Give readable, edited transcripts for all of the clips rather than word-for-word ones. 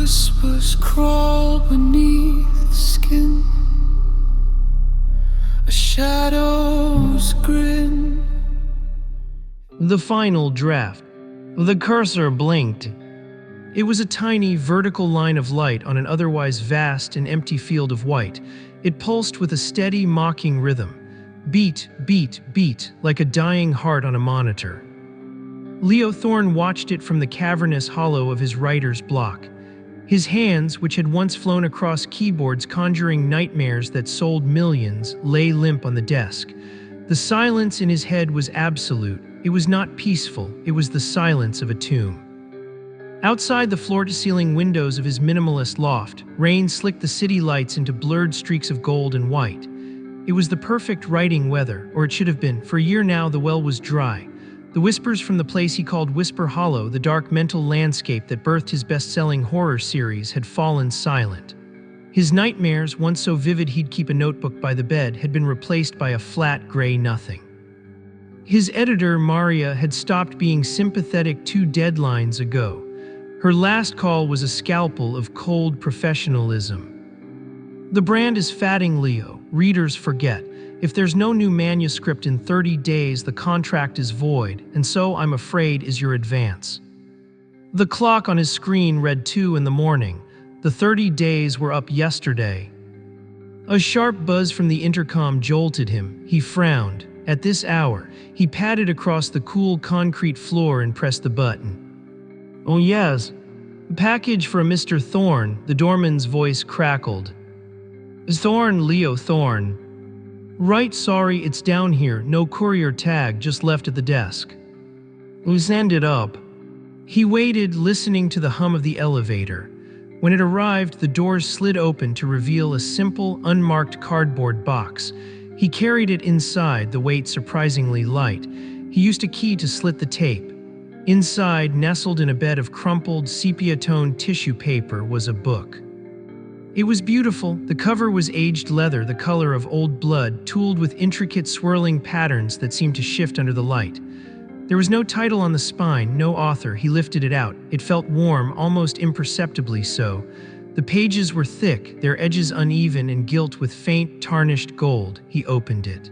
whispers crawl beneath the skin. A shadow's grin. The final draft. The cursor blinked. It was a tiny, vertical line of light on an otherwise vast and empty field of white. It pulsed with a steady, mocking rhythm. Beat, beat, beat, like a dying heart on a monitor. Leo Thorne watched it from the cavernous hollow of his writer's block. His hands, which had once flown across keyboards conjuring nightmares that sold millions, lay limp on the desk. The silence in his head was absolute. It was not peaceful, it was the silence of a tomb. Outside the floor-to-ceiling windows of his minimalist loft, rain slicked the city lights into blurred streaks of gold and white. It was the perfect writing weather, or it should have been. For a year now, the well was dry. The whispers from the place he called Whisper Hollow, the dark mental landscape that birthed his best-selling horror series, had fallen silent. His nightmares, once so vivid he'd keep a notebook by the bed, had been replaced by a flat gray nothing. His editor, Maria, had stopped being sympathetic 2 deadlines ago. Her last call was a scalpel of cold professionalism. The brand is fatting, Leo. Readers forget. If there's no new manuscript in 30 days, the contract is void, and so, I'm afraid, is your advance. The clock on his screen read 2 in the morning. The 30 days were up yesterday. A sharp buzz from the intercom jolted him. He frowned. At this hour, he padded across the cool concrete floor and pressed the button. "Oh yes, a package for a Mr. Thorne," the doorman's voice crackled. "Thorne, Leo Thorne." "Right, sorry, it's down here, no courier tag, just left at the desk." "Who sent it up?" He waited, listening to the hum of the elevator. When it arrived, the doors slid open to reveal a simple, unmarked cardboard box. He carried it inside, the weight surprisingly light. He used a key to slit the tape. Inside, nestled in a bed of crumpled, sepia-toned tissue paper, was a book. It was beautiful. The cover was aged leather, the color of old blood, tooled with intricate swirling patterns that seemed to shift under the light. There was no title on the spine, no author. He lifted it out. It felt warm, almost imperceptibly so. The pages were thick, their edges uneven and gilt with faint, tarnished gold. He opened it.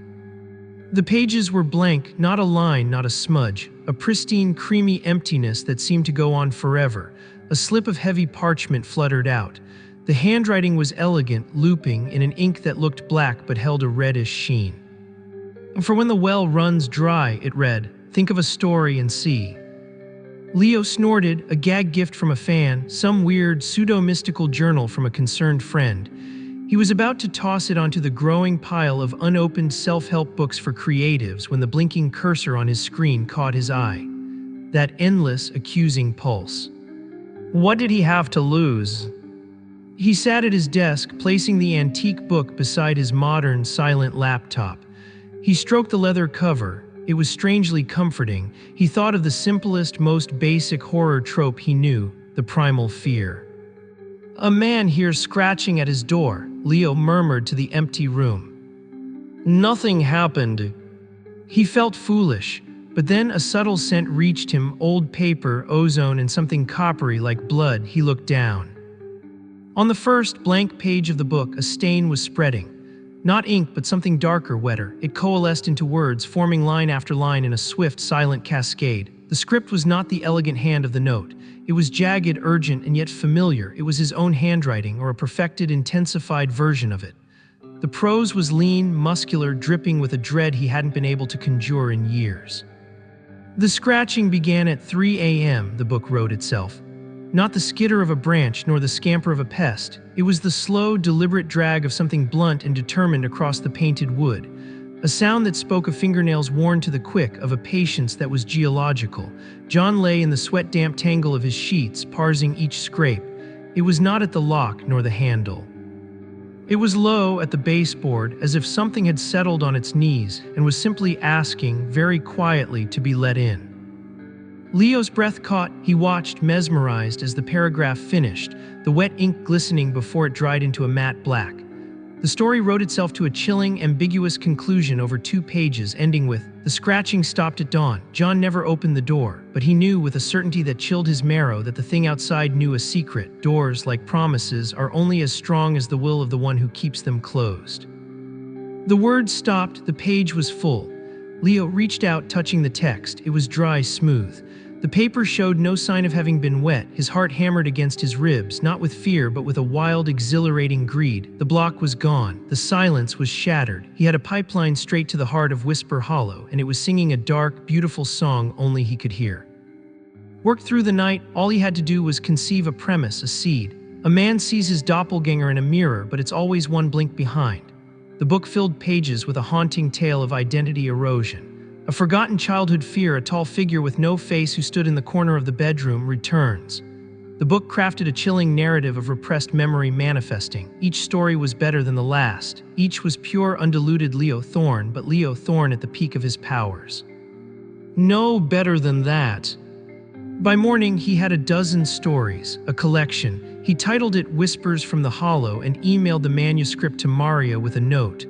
The pages were blank, not a line, not a smudge. A pristine, creamy emptiness that seemed to go on forever. A slip of heavy parchment fluttered out. The handwriting was elegant, looping, in an ink that looked black but held a reddish sheen. "For when the well runs dry," it read. "Think of a story and see." Leo snorted, a gag gift from a fan, some weird, pseudo-mystical journal from a concerned friend. He was about to toss it onto the growing pile of unopened self-help books for creatives when the blinking cursor on his screen caught his eye. That endless, accusing pulse. What did he have to lose? He sat at his desk, placing the antique book beside his modern, silent laptop. He stroked the leather cover. It was strangely comforting. He thought of the simplest, most basic horror trope he knew, the primal fear. "A man here scratching at his door," Leo murmured to the empty room. "Nothing happened." He felt foolish, but then a subtle scent reached him, old paper, ozone, and something coppery like blood. He looked down. On the first blank page of the book, a stain was spreading. Not ink, but something darker, wetter. It coalesced into words, forming line after line in a swift, silent cascade. The script was not the elegant hand of the note. It was jagged, urgent, and yet familiar. It was his own handwriting, or a perfected, intensified version of it. The prose was lean, muscular, dripping with a dread he hadn't been able to conjure in years. The scratching began at 3 a.m., the book wrote itself. Not the skitter of a branch, nor the scamper of a pest. It was the slow, deliberate drag of something blunt and determined across the painted wood. A sound that spoke of fingernails worn to the quick, of a patience that was geological. John lay in the sweat-damp tangle of his sheets, parsing each scrape. It was not at the lock nor the handle. It was low at the baseboard, as if something had settled on its knees and was simply asking, very quietly, to be let in. Leo's breath caught. He watched, mesmerized, as the paragraph finished, the wet ink glistening before it dried into a matte black. The story wrote itself to a chilling, ambiguous conclusion over 2 pages, ending with, The scratching stopped at dawn. John never opened the door, but he knew with a certainty that chilled his marrow that the thing outside knew a secret. Doors, like promises, are only as strong as the will of the one who keeps them closed. The words stopped. The page was full. Leo reached out, touching the text. It was dry, smooth. The paper showed no sign of having been wet. His heart hammered against his ribs, not with fear, but with a wild, exhilarating greed. The block was gone. The silence was shattered. He had a pipeline straight to the heart of Whisper Hollow, and it was singing a dark, beautiful song only he could hear. Worked through the night, all he had to do was conceive a premise, a seed. A man sees his doppelganger in a mirror, but it's always one blink behind. The book filled pages with a haunting tale of identity erosion. A forgotten childhood fear, a tall figure with no face who stood in the corner of the bedroom, returns. The book crafted a chilling narrative of repressed memory manifesting. Each story was better than the last. Each was pure, undiluted Leo Thorne, but Leo Thorne at the peak of his powers. No better than that. By morning, he had a dozen stories, a collection. He titled it Whispers from the Hollow and emailed the manuscript to Maria with a note.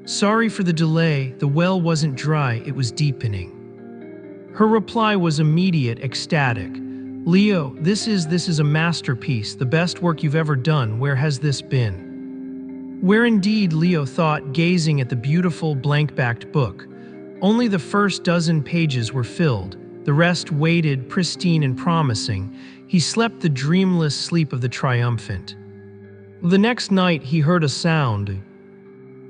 Sorry for the delay, the well wasn't dry, it was deepening. Her reply was immediate, ecstatic. Leo, this is a masterpiece, the best work you've ever done. Where has this been? Where indeed, Leo thought, gazing at the beautiful, blank-backed book. Only the first dozen pages were filled. The rest waited, pristine and promising. He slept the dreamless sleep of the triumphant. The next night, he heard a sound.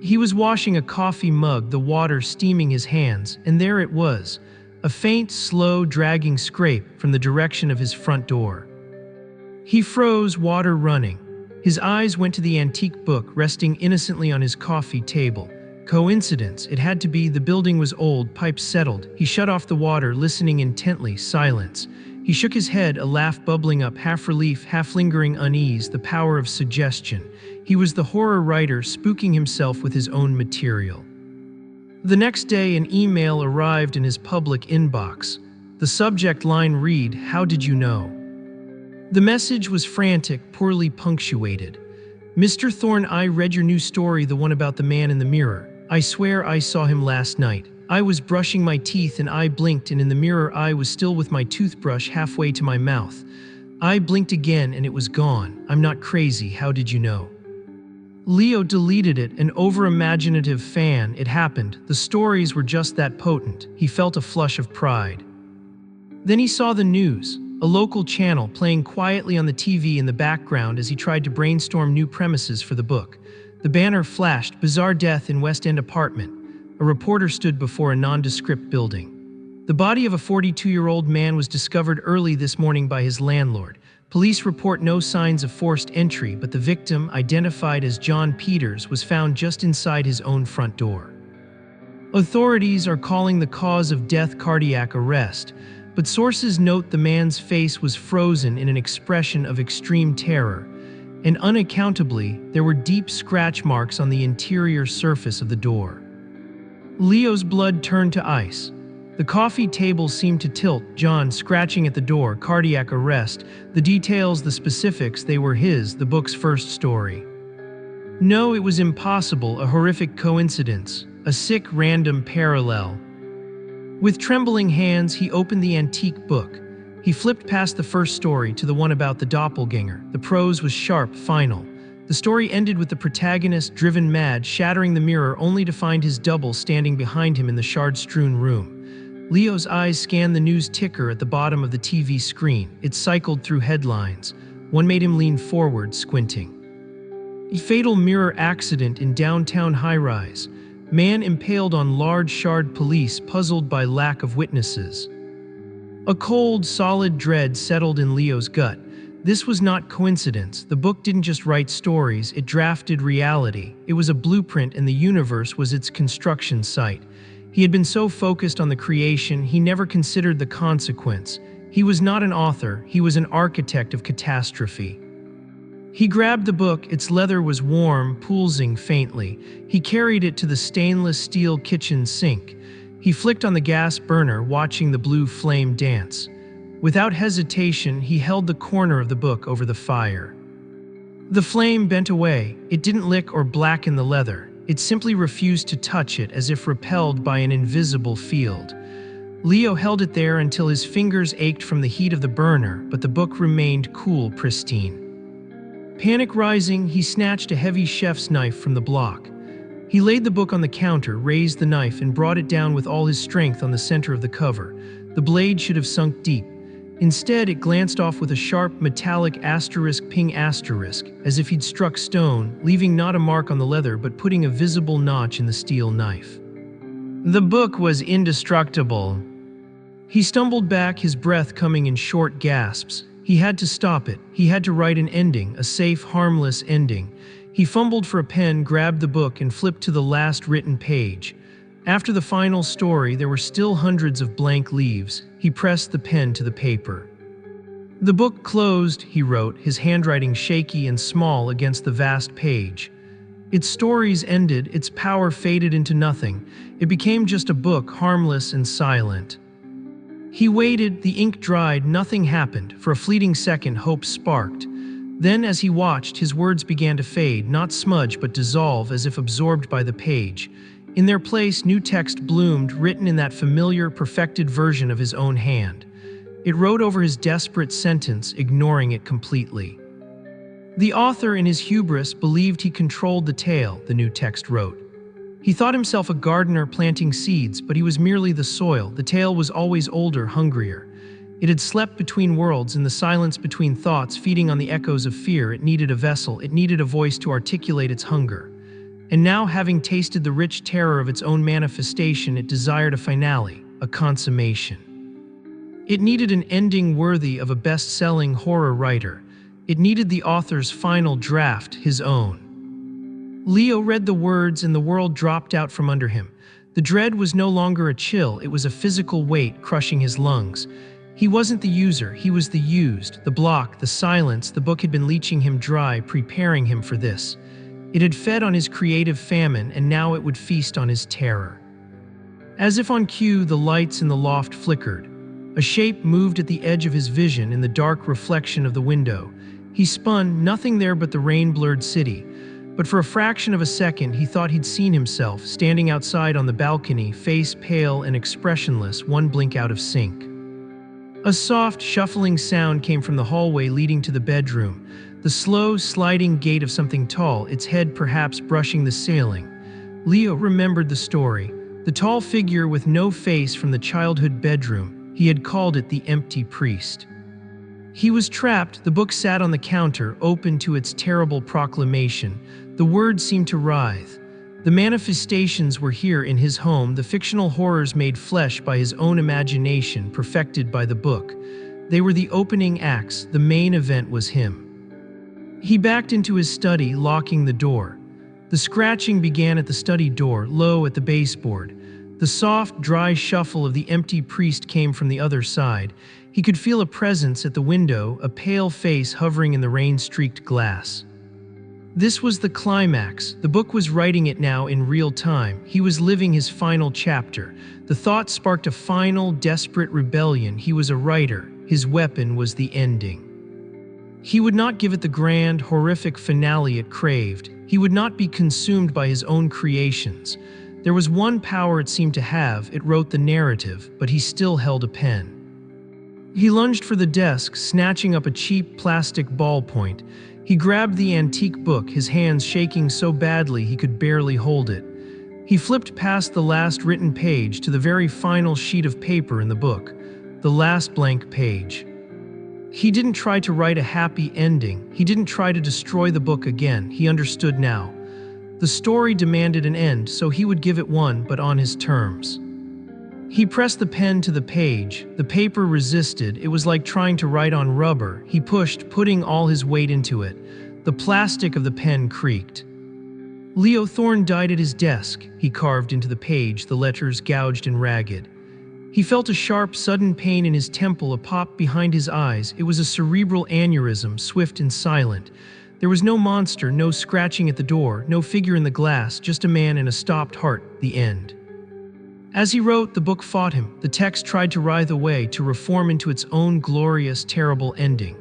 He was washing a coffee mug, the water steaming his hands, and there it was, a faint, slow, dragging scrape from the direction of his front door. He froze, water running. His eyes went to the antique book resting innocently on his coffee table. Coincidence? It had to be. The building was old, pipes settled. He shut off the water, listening intently. Silence. He shook his head, a laugh bubbling up, half relief, half lingering unease, the power of suggestion. He was the horror writer, spooking himself with his own material. The next day, an email arrived in his public inbox. The subject line read, "How did you know?" The message was frantic, poorly punctuated. Mr. Thorne, I read your new story, the one about the man in the mirror. I swear I saw him last night. I was brushing my teeth and I blinked, and in the mirror I was still with my toothbrush halfway to my mouth. I blinked again and it was gone. I'm not crazy, how did you know? Leo deleted it, an over-imaginative fan. It happened. The stories were just that potent. He felt a flush of pride. Then he saw the news, a local channel playing quietly on the TV in the background as he tried to brainstorm new premises for the book. The banner flashed, bizarre death in West End apartment. A reporter stood before a nondescript building. The body of a 42-year-old man was discovered early this morning by his landlord. Police report no signs of forced entry, but the victim, identified as John Peters, was found just inside his own front door. Authorities are calling the cause of death cardiac arrest, but sources note the man's face was frozen in an expression of extreme terror, and unaccountably, there were deep scratch marks on the interior surface of the door. Leo's blood turned to ice. The coffee table seemed to tilt. John scratching at the door, cardiac arrest. The details, the specifics, they were his, the book's first story. No, it was impossible, a horrific coincidence, a sick, random parallel. With trembling hands, he opened the antique book. He flipped past the first story to the one about the doppelganger. The prose was sharp, final. The story ended with the protagonist, driven mad, shattering the mirror only to find his double standing behind him in the shard-strewn room. Leo's eyes scanned the news ticker at the bottom of the TV screen. It cycled through headlines. One made him lean forward, squinting. Fatal mirror accident in downtown high-rise. Man impaled on large shard, police puzzled by lack of witnesses. A cold, solid dread settled in Leo's gut. This was not coincidence. The book didn't just write stories, it drafted reality. It was a blueprint and the universe was its construction site. He had been so focused on the creation, he never considered the consequence. He was not an author, he was an architect of catastrophe. He grabbed the book, its leather was warm, pulsing faintly. He carried it to the stainless steel kitchen sink. He flicked on the gas burner, watching the blue flame dance. Without hesitation, he held the corner of the book over the fire. The flame bent away. It didn't lick or blacken the leather. It simply refused to touch it, as if repelled by an invisible field. Leo held it there until his fingers ached from the heat of the burner, but the book remained cool, pristine. Panic rising, he snatched a heavy chef's knife from the block. He laid the book on the counter, raised the knife, and brought it down with all his strength on the center of the cover. The blade should have sunk deep. Instead, it glanced off with a sharp, metallic ping asterisk, as if he'd struck stone, leaving not a mark on the leather but putting a visible notch in the steel knife. The book was indestructible. He stumbled back, his breath coming in short gasps. He had to stop it. He had to write an ending, a safe, harmless ending. He fumbled for a pen, grabbed the book, and flipped to the last written page. After the final story, there were still hundreds of blank leaves. He pressed the pen to the paper. The book closed, he wrote, his handwriting shaky and small against the vast page. Its stories ended, its power faded into nothing. It became just a book, harmless and silent. He waited, the ink dried, nothing happened. For a fleeting second, hope sparked. Then, as he watched, his words began to fade, not smudge but dissolve as if absorbed by the page. In their place, new text bloomed, written in that familiar, perfected version of his own hand. It wrote over his desperate sentence, ignoring it completely. The author, in his hubris, believed he controlled the tale, the new text wrote. He thought himself a gardener planting seeds, but he was merely the soil. The tale was always older, hungrier. It had slept between worlds, in the silence between thoughts, feeding on the echoes of fear. It needed a vessel, it needed a voice to articulate its hunger. And now, having tasted the rich terror of its own manifestation, it desired a finale, a consummation. It needed an ending worthy of a best-selling horror writer. It needed the author's final draft, his own. Leo read the words and the world dropped out from under him. The dread was no longer a chill, it was a physical weight crushing his lungs. He wasn't the user, he was the used, the block, the silence. The book had been leaching him dry, preparing him for this. It had fed on his creative famine, and now it would feast on his terror. As if on cue, the lights in the loft flickered. A shape moved at the edge of his vision in the dark reflection of the window. He spun, nothing there but the rain-blurred city. But for a fraction of a second, he thought he'd seen himself, standing outside on the balcony, face pale and expressionless, one blink out of sync. A soft, shuffling sound came from the hallway leading to the bedroom, the slow, sliding gait of something tall, its head perhaps brushing the ceiling. Leo remembered the story, the tall figure with no face from the childhood bedroom. He had called it the empty priest. He was trapped. The book sat on the counter, open to its terrible proclamation. The words seemed to writhe. The manifestations were here in his home, the fictional horrors made flesh by his own imagination, perfected by the book. They were the opening acts, the main event was him. He backed into his study, locking the door. The scratching began at the study door, low at the baseboard. The soft, dry shuffle of the empty priest came from the other side. He could feel a presence at the window, a pale face hovering in the rain-streaked glass. This was the climax. The book was writing it now in real time. He was living his final chapter. The thought sparked a final, desperate rebellion. He was a writer. His weapon was the ending. He would not give it the grand, horrific finale it craved. He would not be consumed by his own creations. There was one power it seemed to have. It wrote the narrative, but he still held a pen. He lunged for the desk, snatching up a cheap plastic ballpoint. He grabbed the antique book, his hands shaking so badly he could barely hold it. He flipped past the last written page to the very final sheet of paper in the book, the last blank page. He didn't try to write a happy ending. He didn't try to destroy the book again. He understood now. The story demanded an end, so he would give it one, but on his terms. He pressed the pen to the page. The paper resisted. It was like trying to write on rubber. He pushed, putting all his weight into it. The plastic of the pen creaked. Leo Thorne died at his desk. He carved into the page, the letters gouged and ragged. He felt a sharp, sudden pain in his temple, a pop behind his eyes. It was a cerebral aneurysm, swift and silent. There was no monster, no scratching at the door, no figure in the glass, just a man and a stopped heart, the end. As he wrote, the book fought him. The text tried to writhe away, to reform into its own glorious, terrible ending.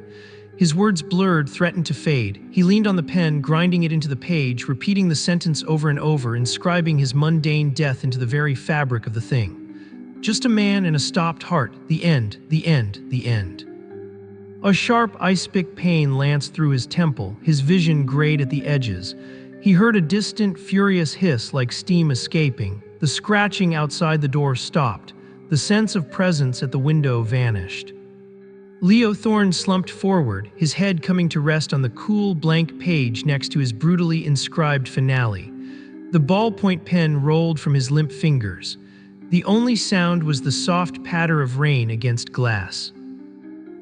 His words blurred, threatened to fade. He leaned on the pen, grinding it into the page, repeating the sentence over and over, inscribing his mundane death into the very fabric of the thing. Just a man and a stopped heart. The end, the end, the end. A sharp ice-pick pain lanced through his temple, his vision grayed at the edges. He heard a distant, furious hiss like steam escaping. The scratching outside the door stopped. The sense of presence at the window vanished. Leo Thorne slumped forward, his head coming to rest on the cool, blank page next to his brutally inscribed finale. The ballpoint pen rolled from his limp fingers. The only sound was the soft patter of rain against glass.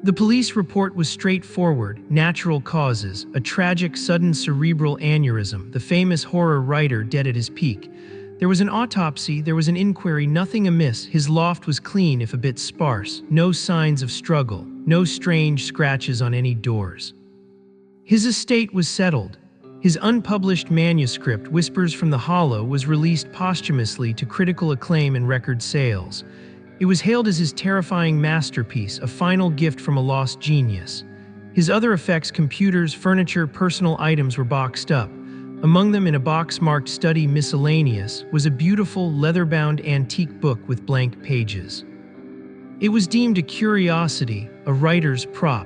The police report was straightforward: natural causes, a tragic sudden cerebral aneurysm, the famous horror writer dead at his peak. There was an autopsy, there was an inquiry, nothing amiss. His loft was clean if a bit sparse, no signs of struggle, no strange scratches on any doors. His estate was settled. His unpublished manuscript, Whispers from the Hollow, was released posthumously to critical acclaim and record sales. It was hailed as his terrifying masterpiece, a final gift from a lost genius. His other effects, computers, furniture, personal items, were boxed up. Among them, in a box marked Study Miscellaneous, was a beautiful, leather-bound antique book with blank pages. It was deemed a curiosity, a writer's prop,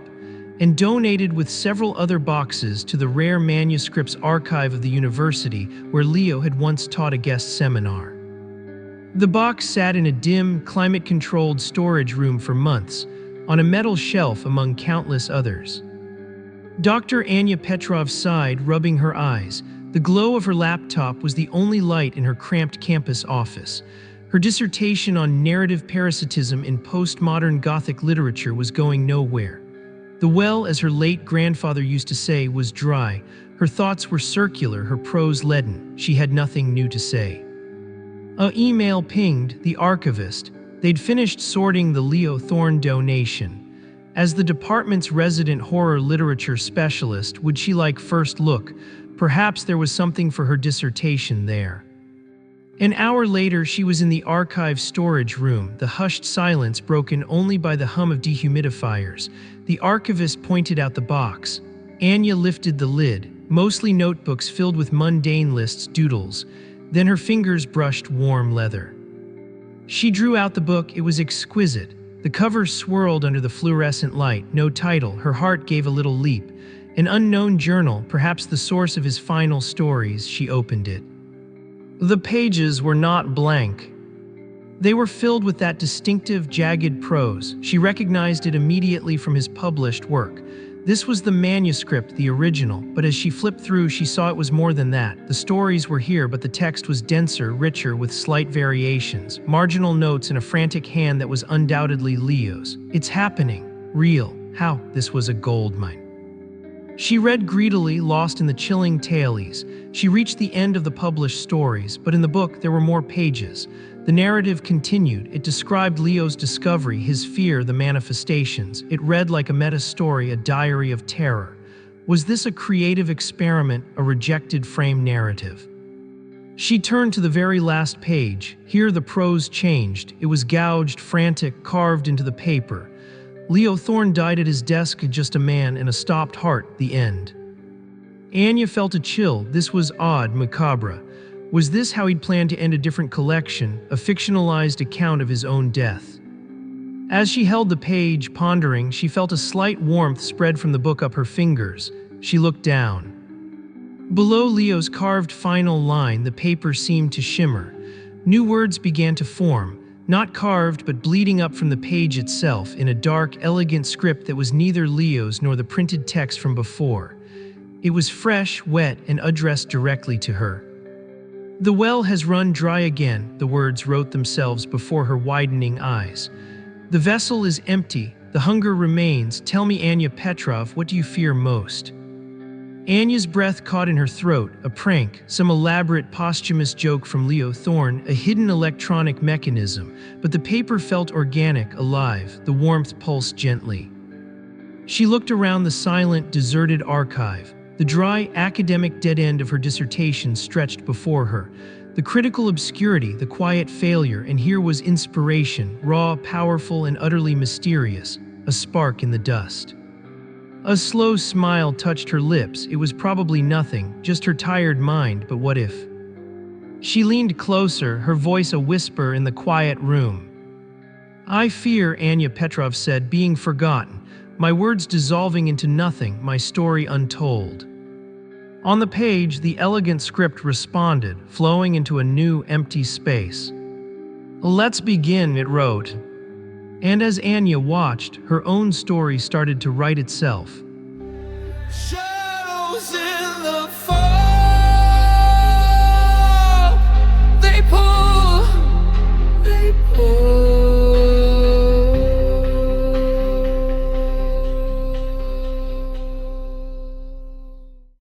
and donated with several other boxes to the rare manuscripts archive of the university where Leo had once taught a guest seminar. The box sat in a dim, climate-controlled storage room for months, on a metal shelf among countless others. Dr. Anya Petrov sighed, rubbing her eyes. The glow of her laptop was the only light in her cramped campus office. Her dissertation on narrative parasitism in postmodern Gothic literature was going nowhere. The well, as her late grandfather used to say, was dry. Her thoughts were circular, her prose leaden. She had nothing new to say. An email pinged, the archivist. They'd finished sorting the Leo Thorne donation. As the department's resident horror literature specialist, would she like first look? Perhaps there was something for her dissertation there. An hour later, she was in the archive storage room, the hushed silence broken only by the hum of dehumidifiers. The archivist pointed out the box. Anya lifted the lid, mostly notebooks filled with mundane lists, doodles. Then her fingers brushed warm leather. She drew out the book. It was exquisite. The cover swirled under the fluorescent light. No title. Her heart gave a little leap. An unknown journal, perhaps the source of his final stories. She opened it. The pages were not blank. They were filled with that distinctive, jagged prose. She recognized it immediately from his published work. This was the manuscript, the original, but as she flipped through, she saw it was more than that. The stories were here, but the text was denser, richer, with slight variations, marginal notes in a frantic hand that was undoubtedly Leo's. It's happening. Real. How? This was a goldmine. She read greedily, lost in the chilling tailies. She reached the end of the published stories, but in the book there were more pages. The narrative continued. It described Leo's discovery, his fear, the manifestations. It read like a meta-story, a diary of terror. Was this a creative experiment, a rejected frame narrative? She turned to the very last page. Here the prose changed. It was gouged, frantic, carved into the paper. Leo Thorne died at his desk, just a man and a stopped heart, the end. Anya felt a chill. This was odd, macabre. Was this how he'd planned to end a different collection, a fictionalized account of his own death? As she held the page, pondering, she felt a slight warmth spread from the book up her fingers. She looked down. Below Leo's carved final line, the paper seemed to shimmer. New words began to form, not carved but bleeding up from the page itself, in a dark, elegant script that was neither Leo's nor the printed text from before. It was fresh, wet, and addressed directly to her. "The well has run dry again," the words wrote themselves before her widening eyes. "The vessel is empty, the hunger remains. Tell me, Anya Petrov, what do you fear most?" Anya's breath caught in her throat, a prank, some elaborate posthumous joke from Leo Thorne, a hidden electronic mechanism, but the paper felt organic, alive, the warmth pulsed gently. She looked around the silent, deserted archive. The dry, academic dead end of her dissertation stretched before her. The critical obscurity, the quiet failure, and here was inspiration, raw, powerful, and utterly mysterious, a spark in the dust. A slow smile touched her lips. It was probably nothing, just her tired mind, but what if? She leaned closer, her voice a whisper in the quiet room. I fear, Anya Petrov said, being forgotten, my words dissolving into nothing, my story untold. On the page, the elegant script responded, flowing into a new, empty space. Let's begin, it wrote. And as Anya watched, her own story started to write itself.